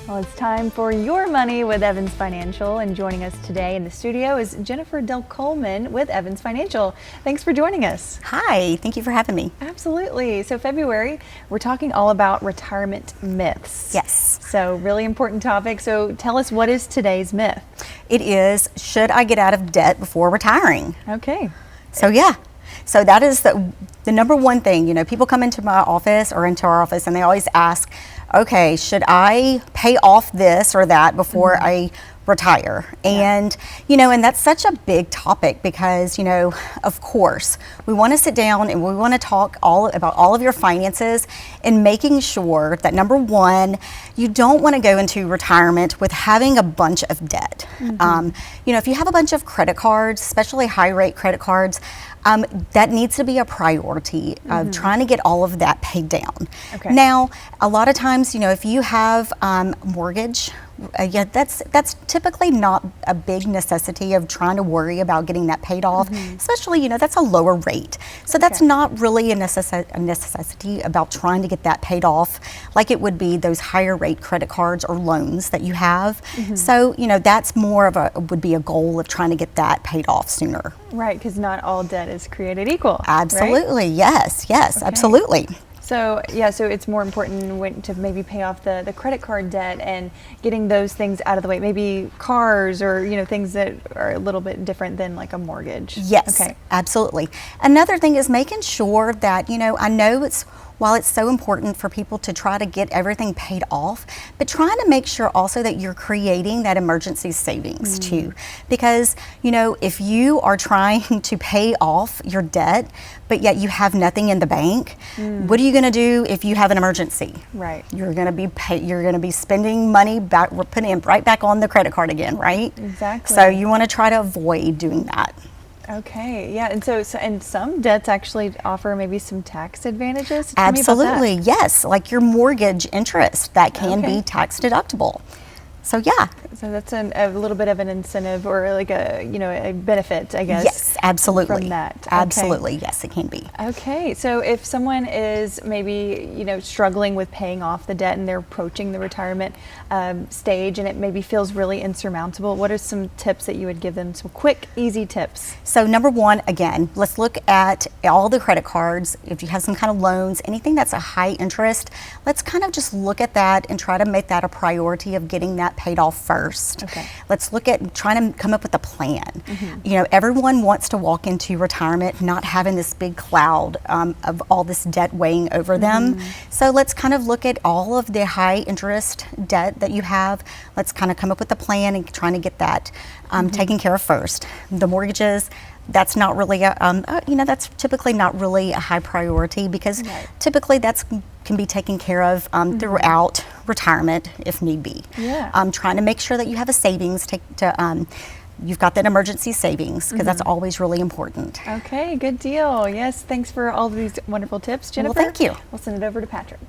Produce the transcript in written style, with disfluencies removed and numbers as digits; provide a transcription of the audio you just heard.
Well, it's time for Your Money with Evans Financial, and joining us today in the studio is Jennifer Del Coleman with Evans Financial. Thanks for joining us. Hi, thank you for having me. Absolutely. So February, we're talking all about retirement myths. Yes. So really important topic. So tell us, what is today's myth? It is, should I get out of debt before retiring? Okay. So that is the number one thing. You know, people come into my office or into our office and they always ask, okay, should I pay off this or that before I retire? And, and that's such a big topic because, of course, we want to sit down and we want to talk about all of your finances and making sure that, number one, you don't want to go into retirement with having a bunch of debt. If you have a bunch of credit cards, especially high rate credit cards, that needs to be a priority of trying to get all of that paid down. Okay. Now, a lot of times, if you have mortgage, that's typically not a big necessity of trying to worry about getting that paid off, especially, that's a lower rate. So that's not really a necessity about trying to get that paid off like it would be those higher rate credit cards or loans that you have. So, that's more of would be a goal of trying to get that paid off sooner. Right, because not all debt is created equal. Absolutely, right? yes, Okay. absolutely. So so it's more important to maybe pay off the credit card debt and getting those things out of the way. Maybe cars or things that are a little bit different than like a mortgage. Yes, okay. Absolutely. Another thing is making sure that I know while it's so important for people to try to get everything paid off, but trying to make sure also that you're creating that emergency savings too. Because, if you are trying to pay off your debt, but yet you have nothing in the bank, what are you gonna do if you have an emergency? Right. You're gonna be spending money back, we're putting it right back on the credit card again, right? Exactly. So you wanna try to avoid doing that. Okay, yeah, and so some debts actually offer maybe some tax advantages. Tell me about Absolutely, that. yes, like your mortgage interest, that can be tax deductible. So So that's a little bit of an incentive or like a benefit, I guess. Yes, absolutely. From that. Okay. Absolutely, yes, it can be. Okay, so if someone is maybe struggling with paying off the debt and they're approaching the retirement stage and it maybe feels really insurmountable, what are some tips that you would give them? Some quick, easy tips. So number one, again, let's look at all the credit cards. If you have some kind of loans, anything that's a high interest, let's kind of just look at that and try to make that a priority of getting that paid off first. Okay. Let's look at trying to come up with a plan. Everyone wants to walk into retirement not having this big cloud of all this debt weighing over them. So let's kind of look at all of the high interest debt that you have. Let's kind of come up with a plan and trying to get that taken care of first. The mortgages, that's not really that's typically not really a high priority because typically can be taken care of throughout retirement if need be. Trying to make sure that you have a savings you've got that emergency savings because that's always really important. Okay, good deal. Yes, thanks for all of these wonderful tips, Jennifer. Well, thank you. We'll send it over to Patrick.